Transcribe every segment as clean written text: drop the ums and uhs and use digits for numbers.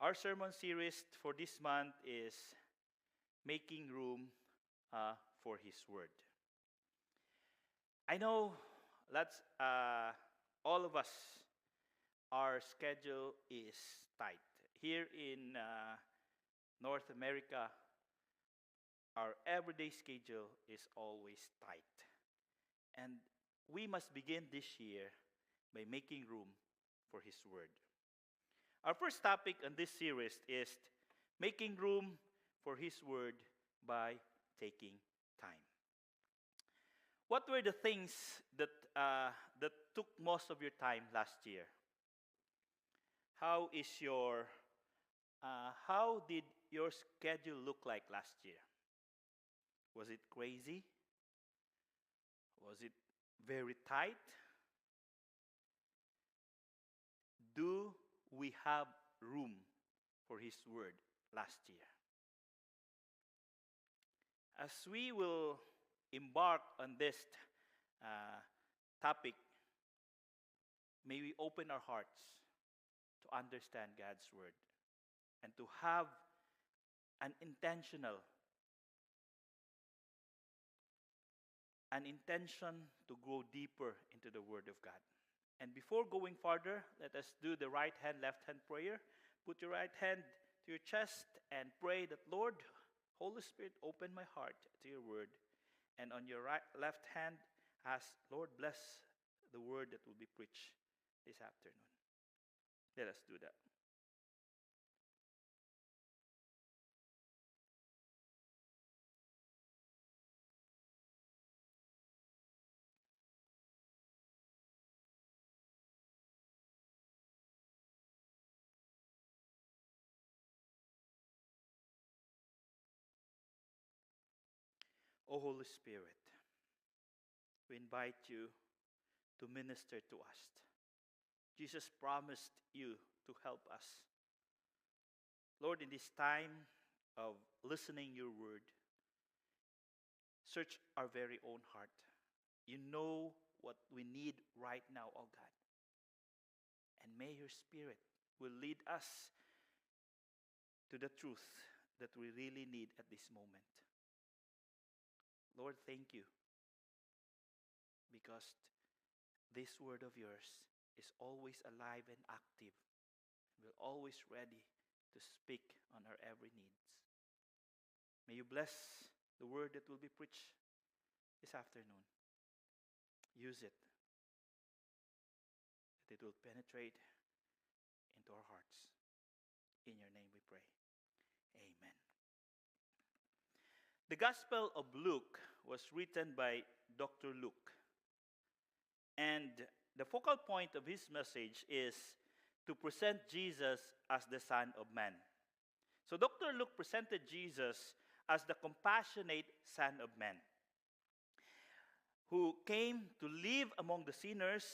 Our sermon series for this month is Making Room for His Word. I know that's all of us, our schedule is tight. Here in North America, our everyday schedule is always tight. And we must begin this year by making room for His Word. Our first topic on this series is making room for His Word by taking time. What were the things that took most of your time last year? How did your schedule look like last year? Was it crazy? Was it very tight? Do we have room for His Word last year? As we will embark on this topic, may we open our hearts to understand God's Word and to have an intention to go deeper into the Word of God. And before going further, let us do the right hand, left hand prayer. Put your right hand to your chest and pray that, Lord, Holy Spirit, open my heart to your word. And on your left hand, ask, Lord, bless the word that will be preached this afternoon. Let us do that. O Holy Spirit, we invite you to minister to us. Jesus promised you to help us. Lord, in this time of listening your word, search our very own heart. You know what we need right now, O God. And may your Spirit will lead us to the truth that we really need at this moment. Lord, thank you, because this word of yours is always alive and active. We're always ready to speak on our every needs. May you bless the word that will be preached this afternoon. Use it, that it will penetrate into our hearts. In your name we pray. Amen. The Gospel of Luke was written by Dr. Luke. And the focal point of his message is to present Jesus as the Son of Man. So Dr. Luke presented Jesus as the compassionate Son of Man, who came to live among the sinners,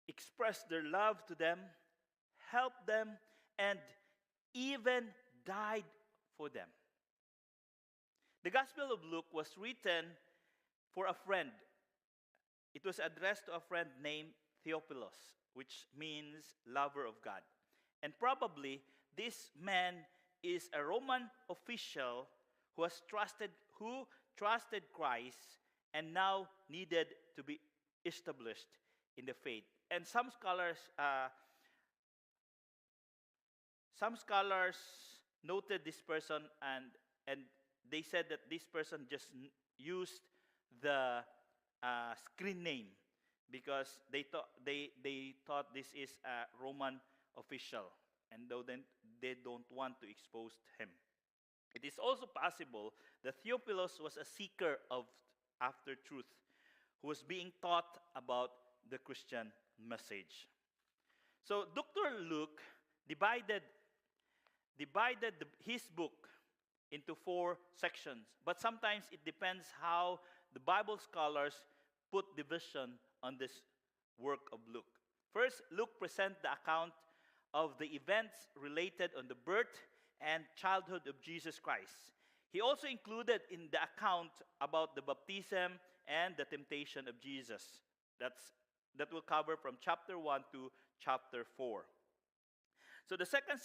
express their love to them, help them, and even died for them. The Gospel of Luke was written for a friend. It was addressed to a friend named Theophilus, which means lover of God. And probably this man is a Roman official who trusted Christ and now needed to be established in the faith. And some scholars noted this person and they said that this person just used the screen name because they thought this is a Roman official, and though then they don't want to expose him. It is also possible that Theophilus was a seeker after truth who was being taught about the Christian message. So Dr. Luke divided his book into 4 sections, but sometimes it depends how the Bible scholars put division on this work of Luke. First, Luke presents the account of the events related on the birth and childhood of Jesus Christ. He also included in the account about the baptism and the temptation of Jesus. That will cover from chapter 1 to chapter 4. So the second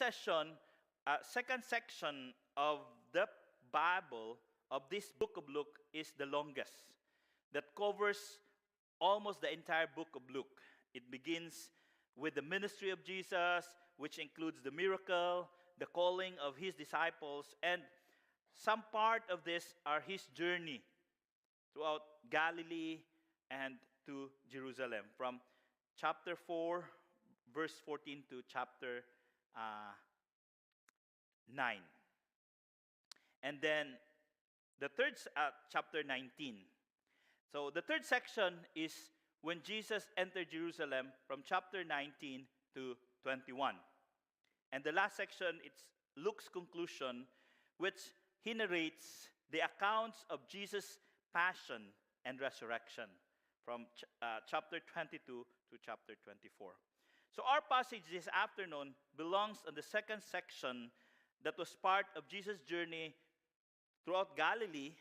section of the Bible, of this book of Luke, is the longest, that covers almost the entire book of Luke. It begins with the ministry of Jesus, which includes the miracle, the calling of his disciples, and some part of this are his journey throughout Galilee and to Jerusalem, from chapter 4, verse 14 to chapter 9. And then the third, chapter 19. So the third section is when Jesus entered Jerusalem, from chapter 19 to 21. And the last section, it's Luke's conclusion, which he narrates the accounts of Jesus' passion and resurrection, from chapter 22 to chapter 24. So our passage this afternoon belongs on the second section that was part of Jesus' journey throughout Galilee,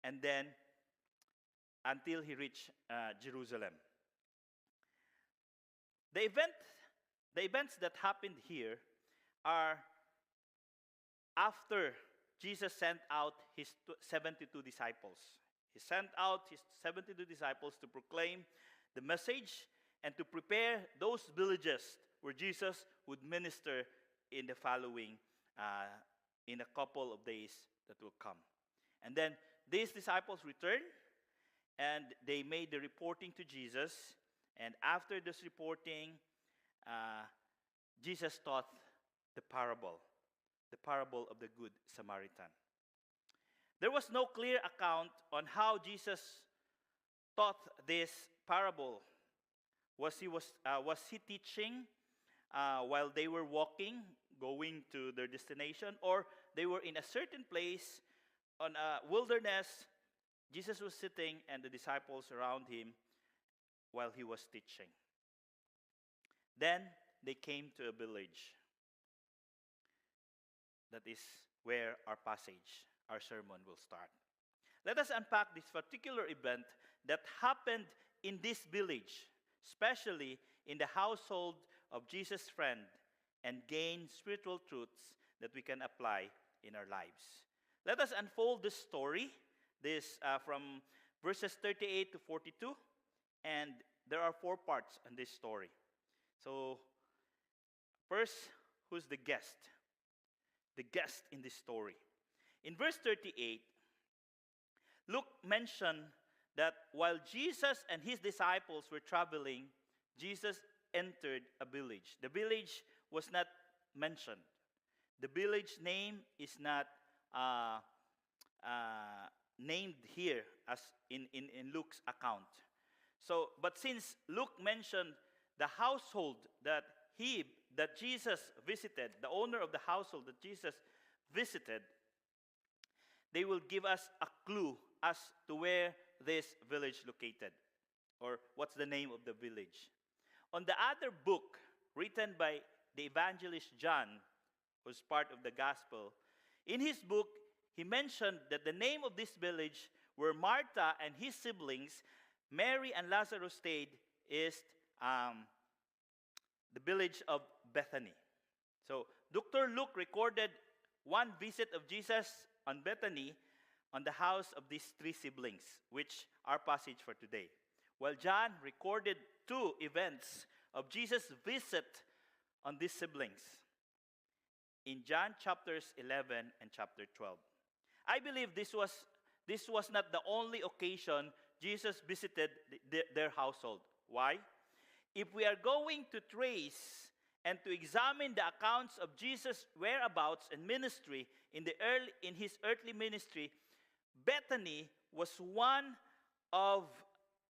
and then until he reached Jerusalem. The events that happened here are after Jesus sent out his 72 disciples. He sent out his 72 disciples to proclaim the message and to prepare those villages where Jesus would minister in the following, in a couple of days that will come. And then these disciples returned, and they made the reporting to Jesus. And after this reporting, Jesus taught the parable of the Good Samaritan. There was no clear account on how Jesus taught this parable. Was he teaching while they were walking, going to their destination, or they were in a certain place on a wilderness? Jesus was sitting and the disciples around him while he was teaching. Then they came to a village. That is where our passage, our sermon will start. Let us unpack this particular event that happened in this village, especially in the household of Jesus' friend, and gain spiritual truths that we can apply in our lives. Let us unfold this story, from verses 38 to 42, and there are 4 parts in this story. So, first, who's the guest? The guest in this story. In verse 38, Luke mentioned that while Jesus and his disciples were traveling, Jesus entered a village. The village was not mentioned. The village name is not named here as in Luke's account. So, but since Luke mentioned the household that Jesus visited, the owner of the household that Jesus visited, they will give us a clue as to where this village located, or what's the name of the village. On the other book written by the evangelist John, who's part of the gospel, in his book, he mentioned that the name of this village where Martha and his siblings, Mary and Lazarus, stayed is the village of Bethany. So Dr. Luke recorded one visit of Jesus on Bethany, on the house of these 3 siblings, which are passage for today. While John recorded 2 events of Jesus' visit on these siblings in John chapters 11 and chapter 12. I believe this was not the only occasion Jesus visited their household. Why? If we are going to trace and to examine the accounts of Jesus' whereabouts and ministry in his earthly ministry, Bethany was one of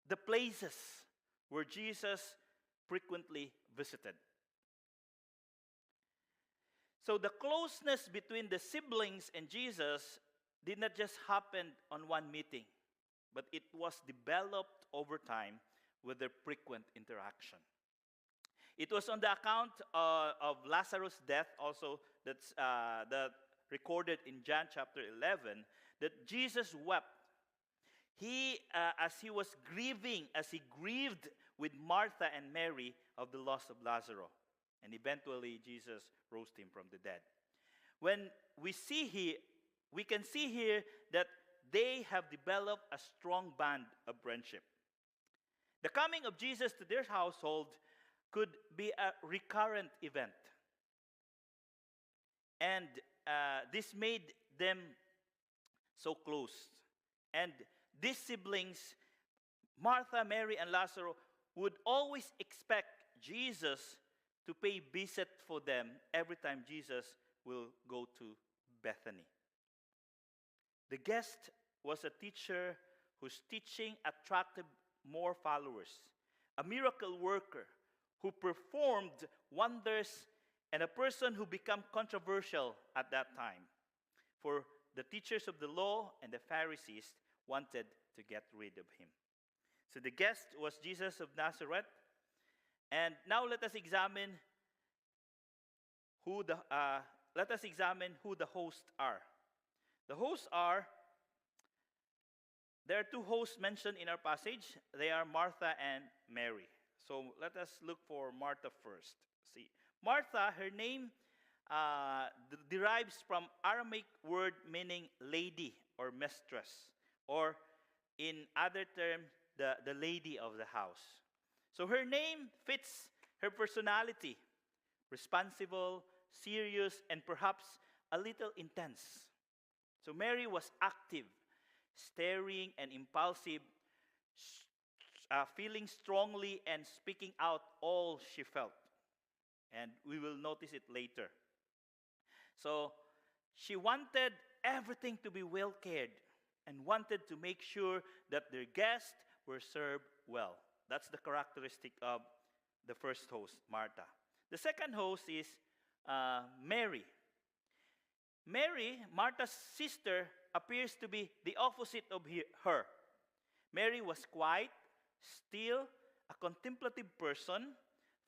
the places where Jesus frequently visited. So the closeness between the siblings and Jesus did not just happen on one meeting, but it was developed over time with their frequent interaction. It was on the account of Lazarus' death also that recorded in John chapter 11 that Jesus wept. As he was grieving, as he grieved with Martha and Mary of the loss of Lazarus. And eventually, Jesus rose him from the dead. When we can see here that they have developed a strong bond of friendship. The coming of Jesus to their household could be a recurrent event. And this made them so close. And these siblings, Martha, Mary, and Lazarus, would always expect Jesus to pay visit for them every time Jesus will go to Bethany. The guest was a teacher whose teaching attracted more followers, a miracle worker who performed wonders, and a person who became controversial at that time. For the teachers of the law and the Pharisees wanted to get rid of him. So the guest was Jesus of Nazareth. And now let us examine who the hosts are. The hosts are, there are two hosts mentioned in our passage. They are Martha and Mary. So let us look for Martha first. See, Martha, her name derives from Aramaic word meaning lady or mistress, or in other term, the lady of the house. So her name fits her personality, responsible, serious, and perhaps a little intense. So Mary was active, staring and impulsive, feeling strongly and speaking out all she felt. And we will notice it later. So she wanted everything to be well cared and wanted to make sure that their guests were served well. That's the characteristic of the first host, Martha. The second host is Mary. Mary, Martha's sister, appears to be the opposite of her. Mary was quiet, still, a contemplative person,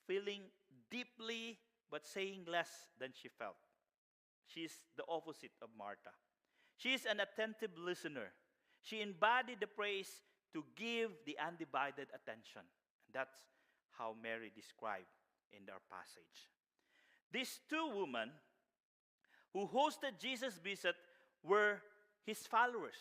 feeling deeply but saying less than she felt. She's the opposite of Martha. She's an attentive listener. She embodied the praise to give the undivided attention. And that's how Mary described in our passage. These two women who hosted Jesus' visit were his followers,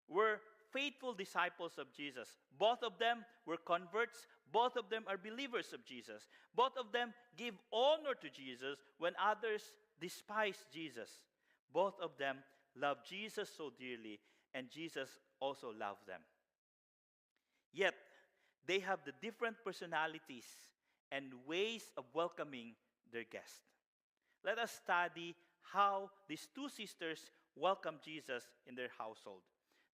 were faithful disciples of Jesus. Both of them were converts. Both of them are believers of Jesus. Both of them give honor to Jesus when others despise Jesus. Both of them love Jesus so dearly, and Jesus also loved them. Yet, they have the different personalities and ways of welcoming their guests. Let us study how these two sisters welcomed Jesus in their household.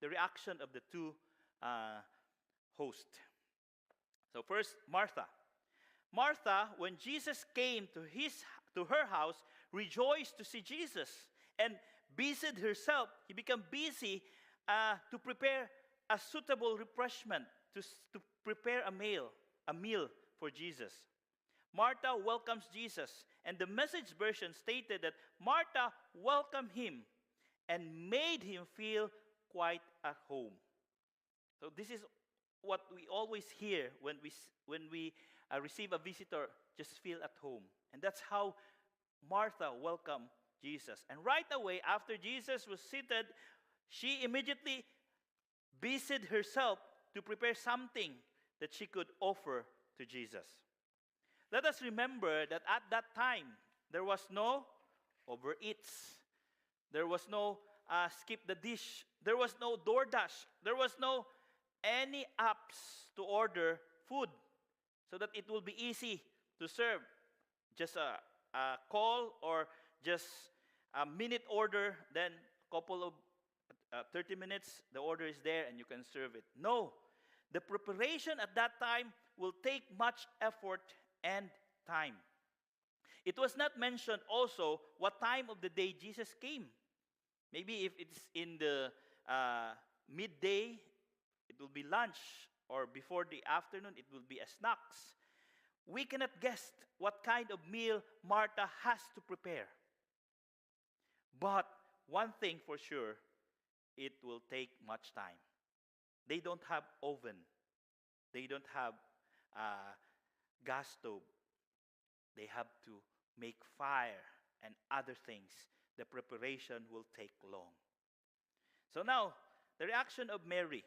The reaction of the two hosts. So first, Martha. Martha, when Jesus came to her house, rejoiced to see Jesus and busied herself. He became busy to prepare a suitable refreshment, to prepare a meal for Jesus. Martha welcomes Jesus, and the Message version stated that Martha welcomed him and made him feel quite at home. So this is what we always hear when we receive a visitor, just feel at home. And that's how Martha welcomed Jesus. And right away, after Jesus was seated, she immediately busied herself to prepare something that she could offer to Jesus. Let us remember that at that time, there was no Uber Eats. There was no Skip the Dish. There was no DoorDash. There was no any apps to order food so that it will be easy to serve. Just a call or just a minute order, then a couple of 30 minutes, the order is there and you can serve it. No, the preparation at that time will take much effort and time. It was not mentioned also what time of the day Jesus came. Maybe if it's in the midday, it will be lunch, or before the afternoon, it will be a snacks. We cannot guess what kind of meal Martha has to prepare. But one thing for sure, it will take much time. They don't have oven. They don't have gas stove. They have to make fire and other things. The preparation will take long. So now, the reaction of Mary.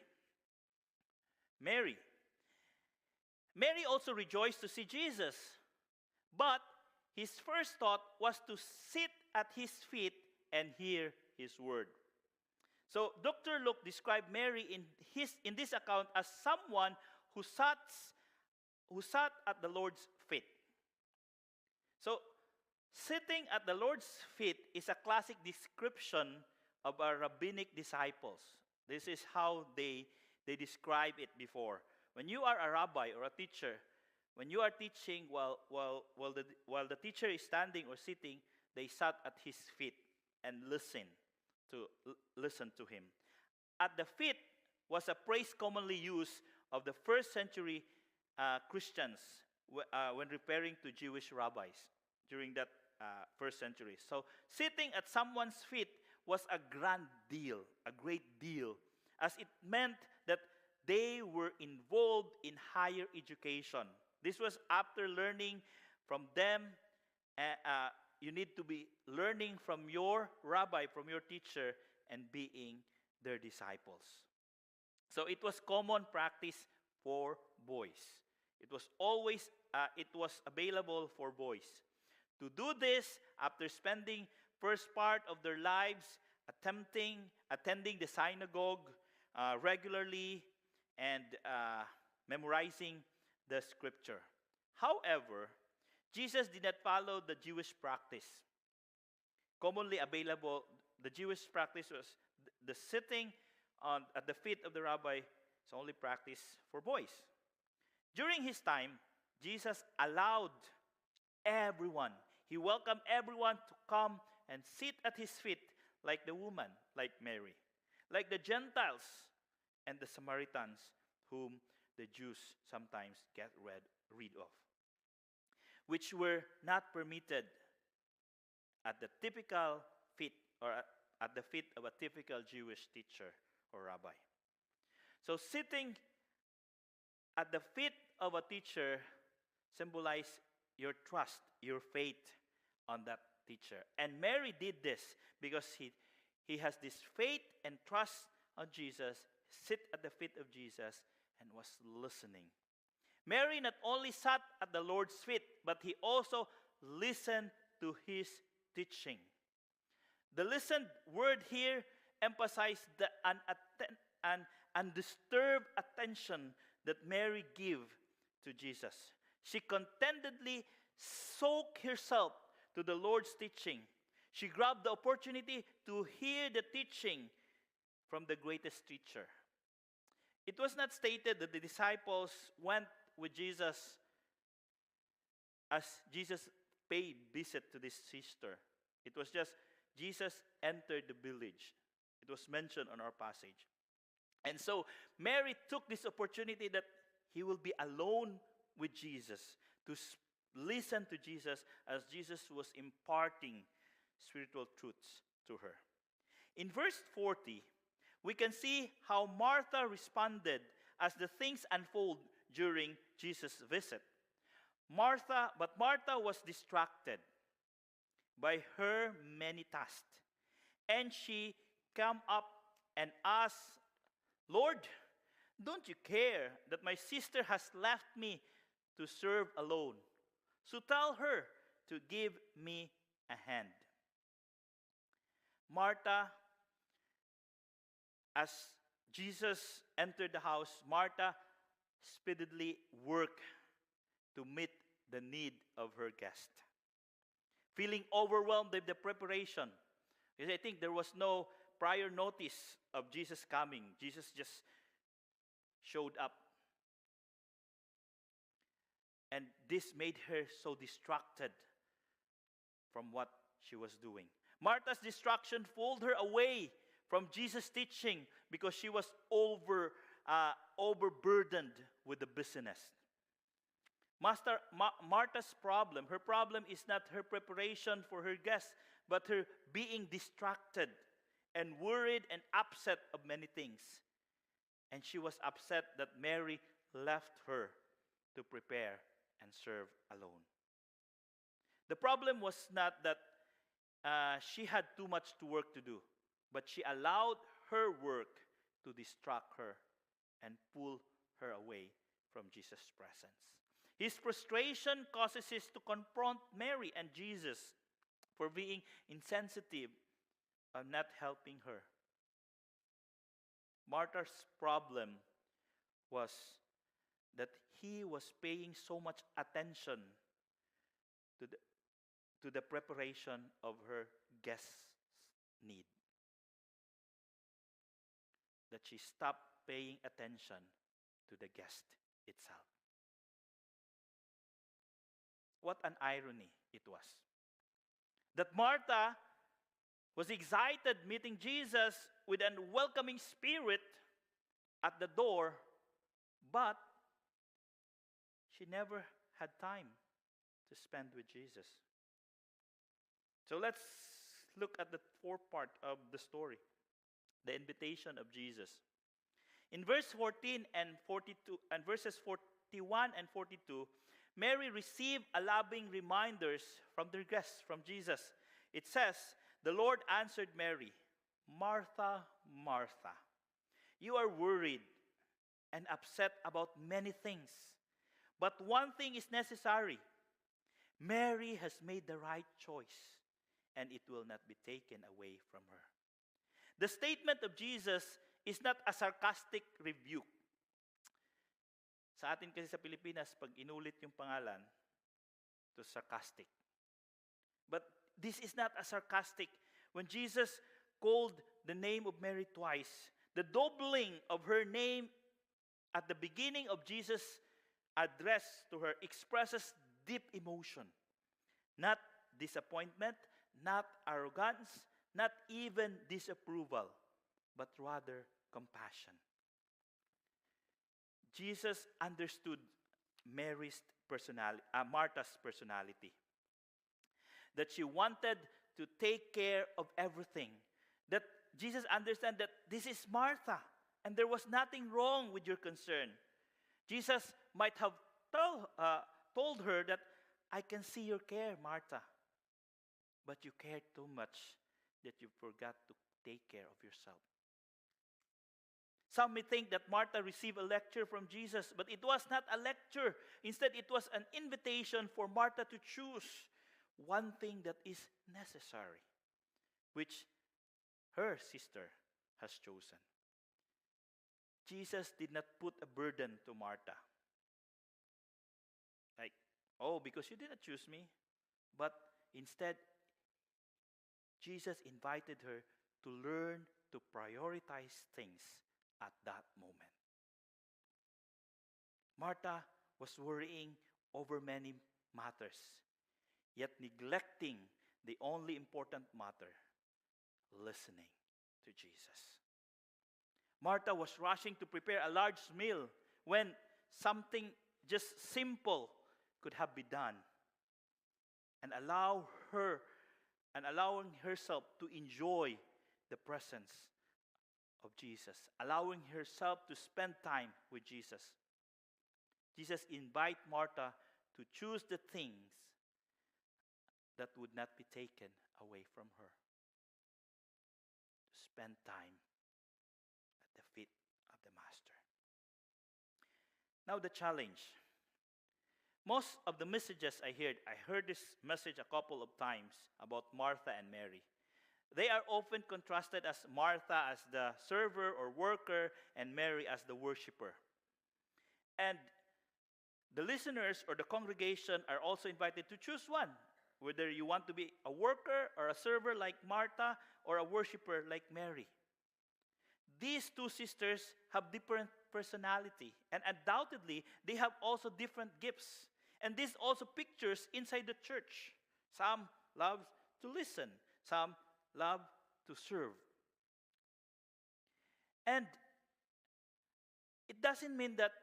Mary. Mary also rejoiced to see Jesus, but his first thought was to sit at his feet and hear his word. So Dr. Luke described Mary in this account as someone who sat at the Lord's feet. So sitting at the Lord's feet is a classic description of our rabbinic disciples. This is how they describe it before. When you are a rabbi or a teacher, when you are teaching while the teacher is standing or sitting, they sat at his feet and listen to him. At the feet was a phrase commonly used of the first century Christians when referring to Jewish rabbis during that first century. So sitting at someone's feet was a grand deal, a great deal, as it meant that they were involved in higher education. This was after learning from them. You need to be learning from your rabbi, from your teacher, and being their disciples. So it was common practice for boys. It was available for boys. To do this, after spending first part of their lives attending the synagogue regularly and memorizing the scripture. However, Jesus did not follow the Jewish practice. Commonly available, the Jewish practice was the sitting at the feet of the rabbi is only practice for boys. During his time, Jesus allowed everyone. He welcomed everyone to come and sit at his feet, like the woman, like Mary, like the Gentiles and the Samaritans, whom the Jews sometimes get rid of, which were not permitted at the typical feet or at the feet of a typical Jewish teacher or rabbi. So sitting at the feet of a teacher symbolizes your trust, your faith on that teacher. And Mary did this because he has this faith and trust on Jesus, sit at the feet of Jesus, and was listening. Mary not only sat at the Lord's feet, but he also listened to his teaching. The listened word here emphasized the undisturbed attention that Mary gave to Jesus. She contentedly soaked herself to the Lord's teaching. She grabbed the opportunity to hear the teaching from the greatest teacher. It was not stated that the disciples went with Jesus as Jesus paid visit to this sister. It was just Jesus entered the village. It was mentioned on our passage. And so Mary took this opportunity that he will be alone with Jesus to listen to Jesus as Jesus was imparting spiritual truths to her. In verse 40, we can see how Martha responded as the things unfold during Jesus' visit. Martha was distracted by her many tasks, and she came up and asked, "Lord, don't you care that my sister has left me to serve alone? So tell her to give me a hand." Martha, as Jesus entered the house, Martha speedily worked to meet the need of her guest. Feeling overwhelmed with the preparation, because I think there was no prior notice of Jesus coming. Jesus just showed up. And this made her so distracted from what she was doing. Martha's distraction pulled her away from Jesus' teaching because she was overburdened with the business. Martha's problem, her problem is not her preparation for her guests, but her being distracted and worried and upset of many things. And she was upset that Mary left her to prepare and serve alone. The problem was not that she had too much to work to do, but she allowed her work to distract her and pull her away from Jesus' presence. His frustration causes him to confront Mary and Jesus for being insensitive and not helping her. Martha's problem was that he was paying so much attention to the preparation of her guest's need that she stopped paying attention to the guest itself. What an irony it was. That Martha was excited meeting Jesus with an welcoming spirit at the door, but she never had time to spend with Jesus. So let's look at the fourth part of the story, the invitation of Jesus. In verse 14 and 42 and verses 41 and 42, Mary received a loving reminders from their guests, from Jesus. It says, "The Lord answered Mary, 'Martha, Martha, you are worried and upset about many things, but one thing is necessary. Mary has made the right choice, and it will not be taken away from her.'" The statement of Jesus is not a sarcastic rebuke. Sa atin kasi sa Pilipinas, pag inulit yung pangalan, ito sarcastic. But this is not a sarcastic. When Jesus called the name of Mary twice, the doubling of her name at the beginning of Jesus' address to her expresses deep emotion. Not disappointment, not arrogance, not even disapproval, but rather compassion. Jesus understood Martha's personality. That she wanted to take care of everything. That Jesus understood that this is Martha, and there was nothing wrong with your concern. Jesus might have told her that, "I can see your care, Martha, but you care too much that you forgot to take care of yourself." Some may think that Martha received a lecture from Jesus, but it was not a lecture. Instead, it was an invitation for Martha to choose one thing that is necessary, which her sister has chosen. Jesus did not put a burden to Martha. Like, "Oh, because you didn't choose me." But instead, Jesus invited her to learn to prioritize things at that moment. Martha was worrying over many matters, yet neglecting the only important matter, listening to Jesus. Martha was rushing to prepare a large meal when something just simple could have been done, and allowing herself to enjoy the presence of Jesus, allowing herself to spend time with Jesus. Jesus invites Martha to choose the things that would not be taken away from her. To spend time at the feet of the Master. Now the challenge. Most of the messages I heard this message a couple of times about Martha and Mary. They are often contrasted as Martha as the server or worker and Mary as the worshiper. And the listeners or the congregation are also invited to choose one, whether you want to be a worker or a server like Martha or a worshiper like Mary. These two sisters have different personality, and undoubtedly they have also different gifts. And this also pictures inside the church. Some love to listen, some love to serve. And it doesn't mean that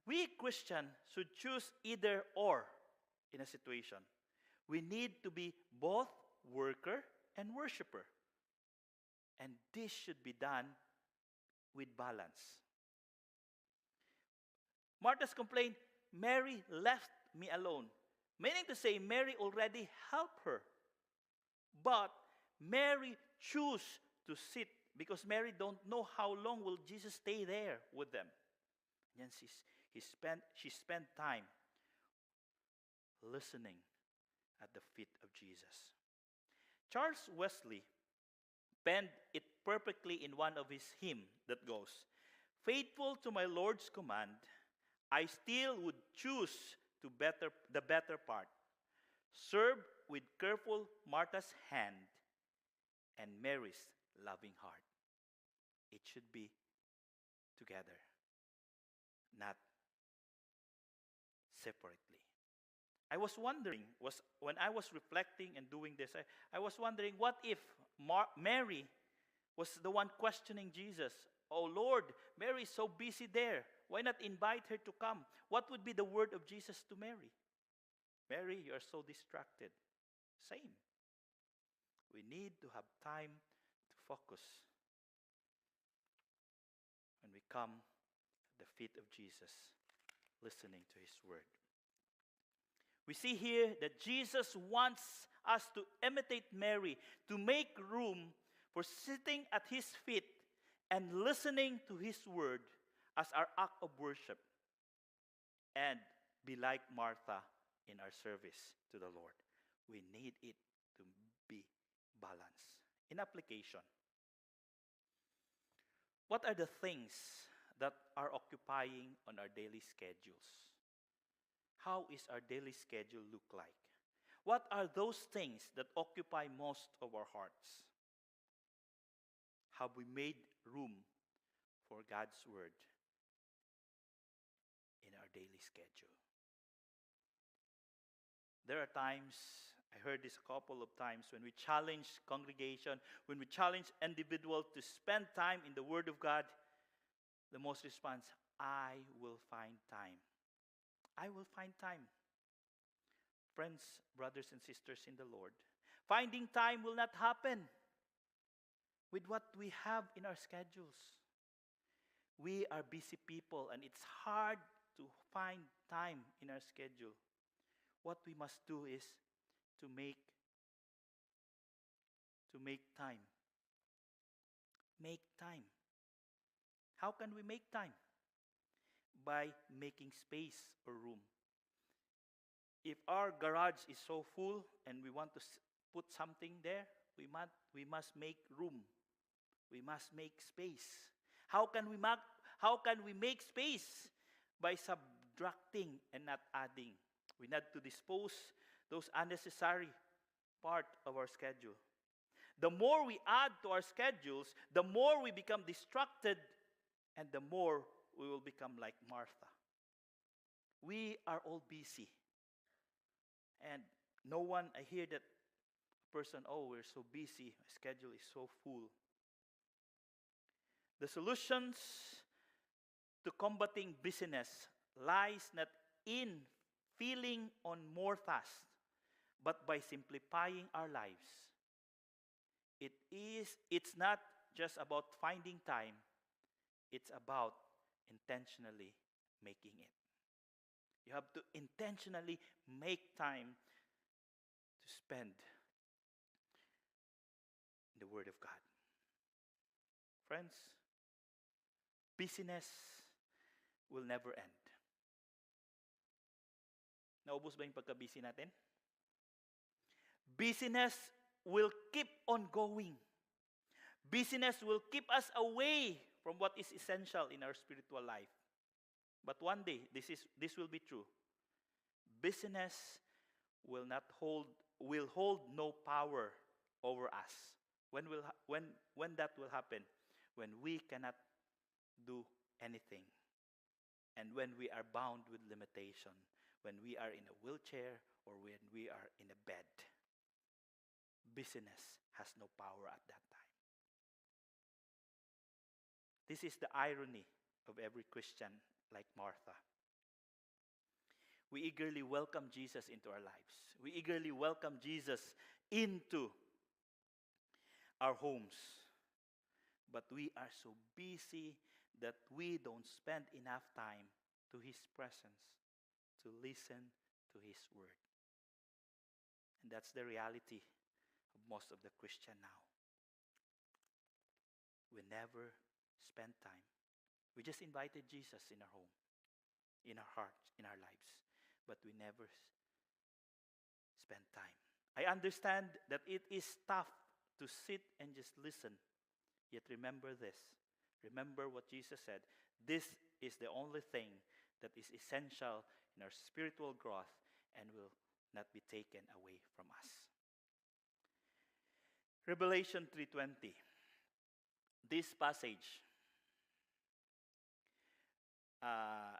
we Christians should choose either or in a situation. We need to be both worker and worshiper. And this should be done with balance. Martha's complaint, "Mary left me alone." Meaning to say, Mary already helped her. But Mary chose to sit because Mary don't know how long will Jesus stay there with them. And she spent time listening at the feet of Jesus. Charles Wesley penned it perfectly in one of his hymns that goes, "Faithful to my Lord's command, I still would choose the better part. Serve with careful Martha's hand and Mary's loving heart." It should be together, not separately. I was wondering, when I was reflecting and doing this, I was wondering, what if Mary was the one questioning Jesus? "Oh Lord, Mary is so busy there. Why not invite her to come?" What would be the word of Jesus to Mary? "Mary, you are so distracted." Same. We need to have time to focus when we come at the feet of Jesus, listening to his word. We see here that Jesus wants us to imitate Mary, to make room for sitting at his feet and listening to his word as our act of worship, and be like Martha in our service to the Lord. We need it to be balanced. In application, what are the things that are occupying on our daily schedules? How is our daily schedule look like? What are those things that occupy most of our hearts? Have we made room for God's word in our daily schedule? There are times, I heard this a couple of times, when we challenge congregation, when we challenge individuals to spend time in the Word of God, the most response, "I will find time." I will find time. Friends, brothers and sisters in the Lord, finding time will not happen with what we have in our schedules. We are busy people and it's hard to find time in our schedule. What we must do is to make time. Make time. How can we make time? By making space or room. If our garage is so full and we want to put something there, we must make room. We must make space. How can we make space? By subtracting and not adding. We need to dispose those unnecessary part of our schedule. The more we add to our schedules, the more we become distracted, and the more we will become like Martha. We are all busy. And no one, I hear that person, "Oh, we're so busy, my schedule is so full." The solutions to combating busyness lies not in filling on more tasks, but by simplifying our lives. It's not just about finding time, it's about intentionally making it. You have to intentionally make time to spend in the Word of God. Friends, busyness will never end. Naubos ba yung pagka-busy natin? Busyness will keep on going. Busyness will keep us away from what is essential in our spiritual life. But one day, this will be true. Busyness will hold no power over us. When that will happen? When we cannot do anything, and when we are bound with limitation, when we are in a wheelchair or when we are in a bed. Busyness has no power at that time. This is the irony of every Christian like Martha. We eagerly welcome Jesus into our lives. We eagerly welcome Jesus into our homes. But we are so busy that we don't spend enough time to His presence, to listen to His word. And that's the reality of most of the Christian now. We never spend time. We just invited Jesus in our home, in our hearts, in our lives, but we never spend time. I understand that it is tough to sit and just listen. Yet remember this. Remember what Jesus said. This is the only thing that is essential in our spiritual growth and will not be taken away from us. Revelation 3:20. This passage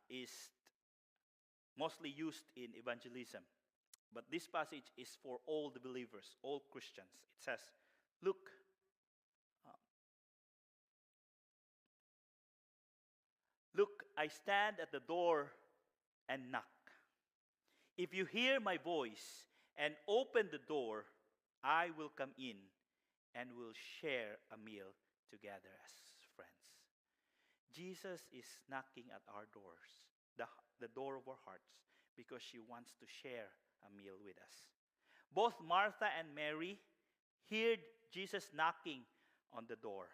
is mostly used in evangelism. But this passage is for all the believers, all Christians. It says, look, uh, look, I stand at the door and knock. If you hear my voice and open the door, I will come in and will share a meal together as friends. Jesus is knocking at our doors, the door of our hearts, because she wants to share a meal with us. Both Martha and Mary heard Jesus knocking on the door.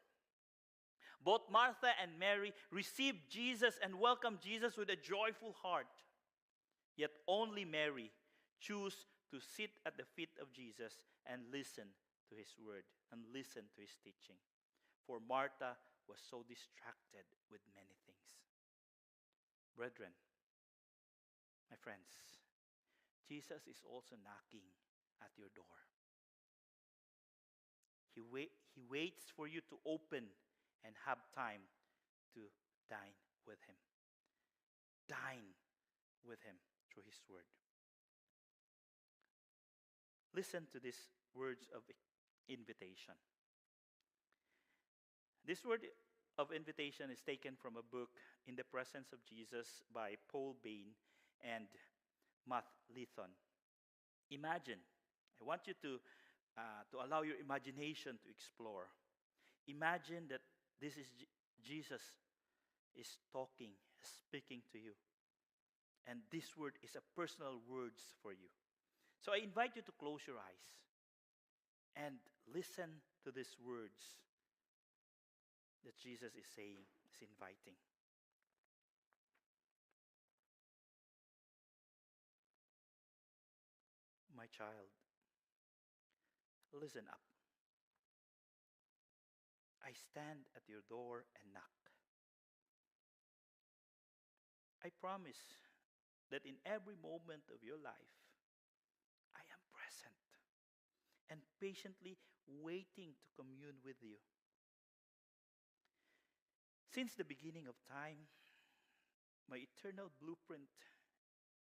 Both Martha and Mary received Jesus and welcomed Jesus with a joyful heart. Yet only Mary chose to sit at the feet of Jesus and listen to his word and listen to his teaching. For Martha was so distracted with many things. Brethren, my friends, Jesus is also knocking at your door. He waits for you to open and have time to dine with him. Dine with him through his word. Listen to these words of invitation. This word of invitation is taken from a book, In the Presence of Jesus, by Paul Bain and Matt Lithon. Imagine, I want you to allow your imagination to explore. Imagine that this is Jesus is talking, speaking to you. And this word is a personal words for you. So I invite you to close your eyes and listen to these words that Jesus is saying, is inviting. My child, listen up. I stand at your door and knock. I promise that in every moment of your life, I am present and patiently waiting to commune with you. Since the beginning of time, my eternal blueprint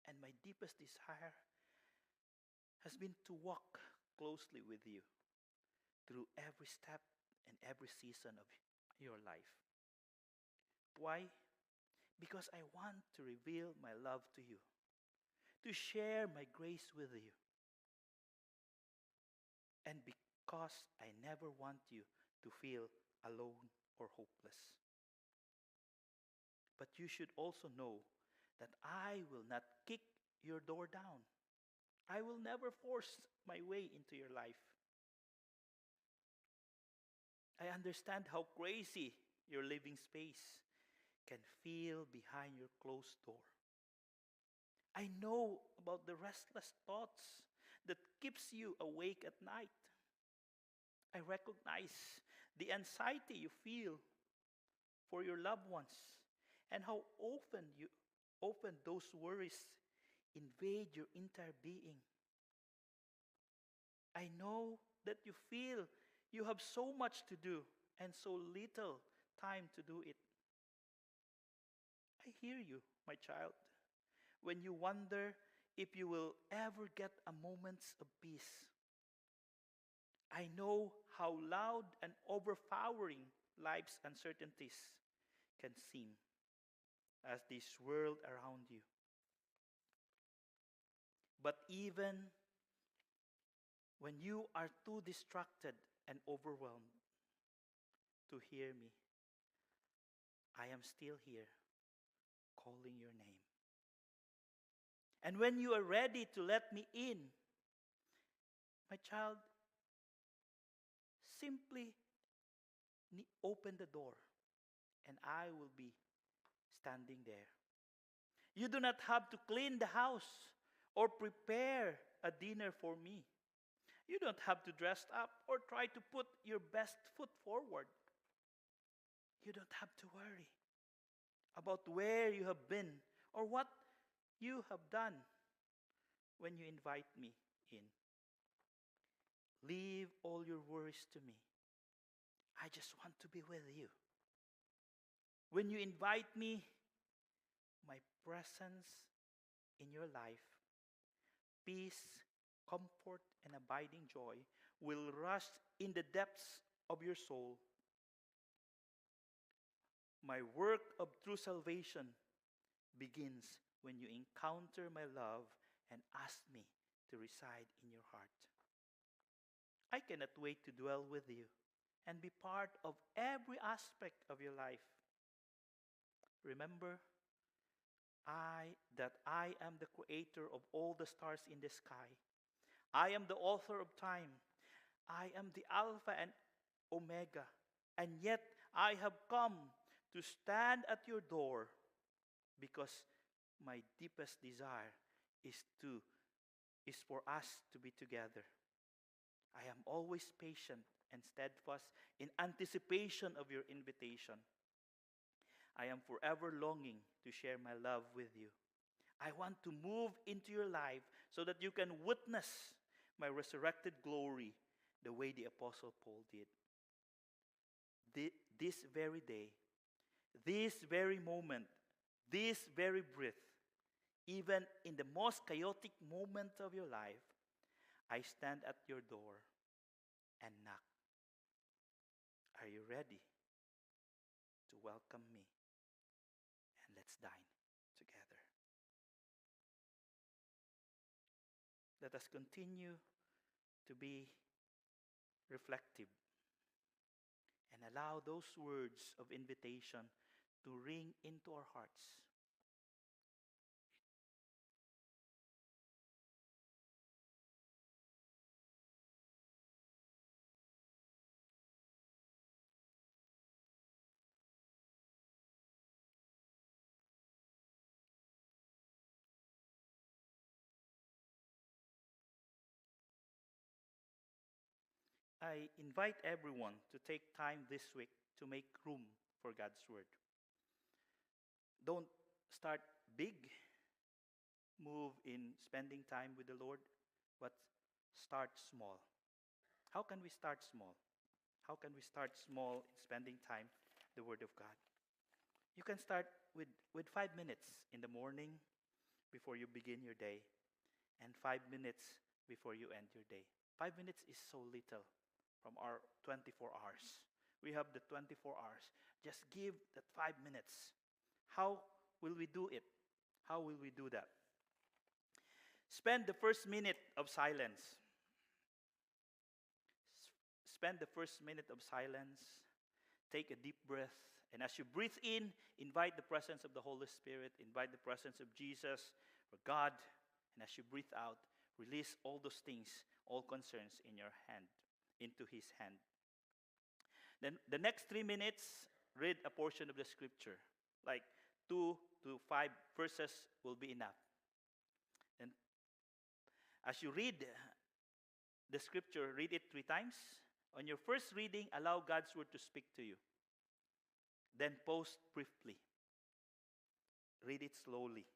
and my deepest desire has been to walk closely with you through every step and every season of your life. Why? Because I want to reveal my love to you, to share my grace with you, and because I never want you to feel alone or hopeless. But you should also know that I will not kick your door down. I will never force my way into your life. I understand how crazy your living space can feel behind your closed door. I know about the restless thoughts that keeps you awake at night. I recognize the anxiety you feel for your loved ones and how often those worries invade your entire being. I know that you feel you have so much to do and so little time to do it. I hear you, my child, when you wonder if you will ever get a moment's of peace. I know how loud and overpowering life's uncertainties can seem as they swirl around you. But even when you are too distracted and overwhelmed to hear me, I am still here calling your name. And when you are ready to let me in, My child, simply open the door and I will be standing there. You do not have to clean the house or prepare a dinner for me. You don't have to dress up or try to put your best foot forward. You don't have to worry about where you have been or what you have done when you invite me in. Leave all your worries to me. I just want to be with you. When you invite me, my presence in your life, peace, comfort, and abiding joy will rush in the depths of your soul. My work of true salvation begins when you encounter my love and ask me to reside in your heart. I cannot wait to dwell with you and be part of every aspect of your life. Remember, I am the creator of all the stars in the sky. I am the author of time. I am the Alpha and Omega. And yet I have come to stand at your door because my deepest desire is for us to be together. I am always patient and steadfast in anticipation of your invitation. I am forever longing to share my love with you. I want to move into your life so that you can witness my resurrected glory the way the Apostle Paul did. This very day, this very moment, this very breath, even in the most chaotic moment of your life, I stand at your door and knock. Are you ready to welcome me? And let's dine together. Let us continue to be reflective and allow those words of invitation to ring into our hearts. I invite everyone to take time this week to make room for God's Word. Don't start big, move in spending time with the Lord, but start small. How can we start small? How can we start small in spending time the Word of God? You can start with 5 minutes in the morning before you begin your day and 5 minutes before you end your day. 5 minutes is so little from our 24 hours. We have the 24 hours. Just give that 5 minutes. How will we do it? How will we do that? Spend the first minute of silence. Spend the first minute of silence. Take a deep breath. And as you breathe in, invite the presence of the Holy Spirit. Invite the presence of Jesus or God. And as you breathe out, release all those things, all concerns in your hand, into His hand. Then the next 3 minutes, read a portion of the scripture. Like 2 to 5 verses will be enough. And as you read the scripture, read it 3 times. On your first reading, allow God's word to speak to you. Then pause briefly. Read it slowly.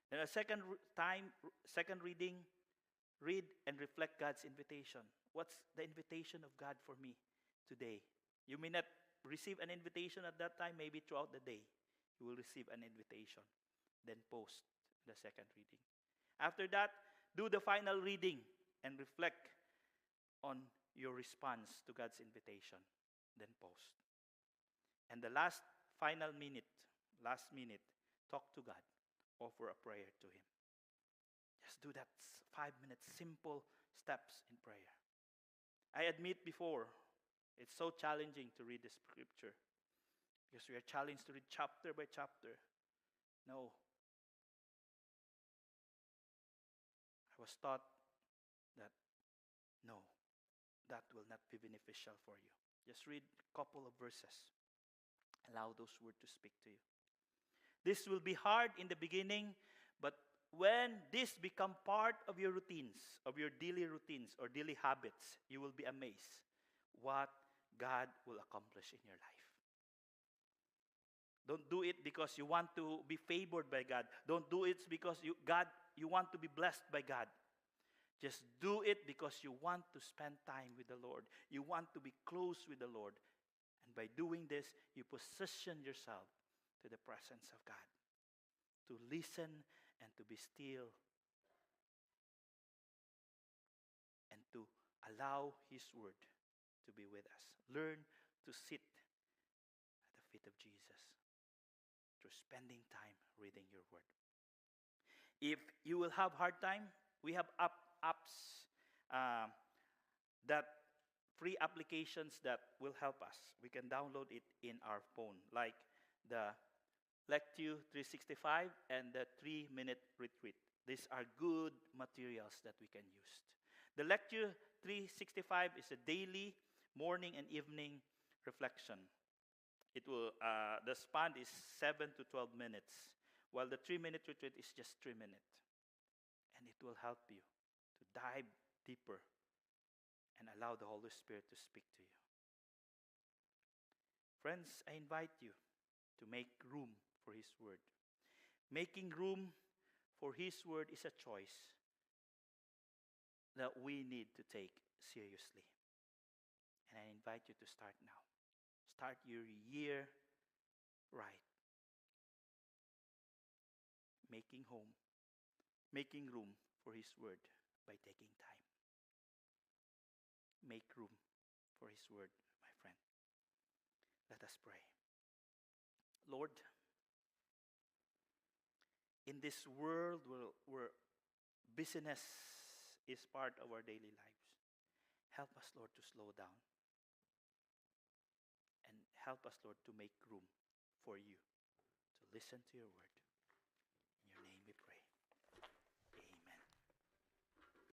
Then a second reading, read and reflect God's invitation. What's the invitation of God for me today? You may not receive an invitation at that time, maybe throughout the day. You will receive an invitation. Then post the second reading. After that, do the final reading and reflect on your response to God's invitation. Then post. And the last minute, talk to God. Offer a prayer to Him. Just do that 5 minutes, simple steps in prayer. I admit before, it's so challenging to read the scripture because we are challenged to read chapter by chapter. No. I was taught that No, that will not be beneficial for you. Just read a couple of verses. Allow those words to speak to you. This will be hard in the beginning, but when this become part of your routines, of your daily routines or daily habits, you will be amazed what God will accomplish in your life. Don't do it because you want to be favored by God. Don't do it because you want to be blessed by God. Just do it because you want to spend time with the Lord. You want to be close with the Lord. And by doing this, you position yourself to the presence of God, to listen and to be still, and to allow His word to be with us. Learn to sit at the feet of Jesus through spending time reading your word. If you will have hard time, we have apps uh, that free applications that will help us. We can download it in our phone, like the Lectio 365 and the 3-minute retreat. These are good materials that we can use. The Lectio 365 is a daily morning and evening reflection. It will the span is 7 to 12 minutes, while the 3-minute retreat is just 3 minutes. And it will help you to dive deeper and allow the Holy Spirit to speak to you. Friends, I invite you to make room for His word. Making room for His word is a choice that we need to take seriously. And I invite you to start now. Start your year right. Making room for His word by taking time. Make room for His word, my friend. Let us pray. Lord, in this world where busyness is part of our daily lives, help us, Lord, to slow down. And help us, Lord, to make room for you, to listen to your word.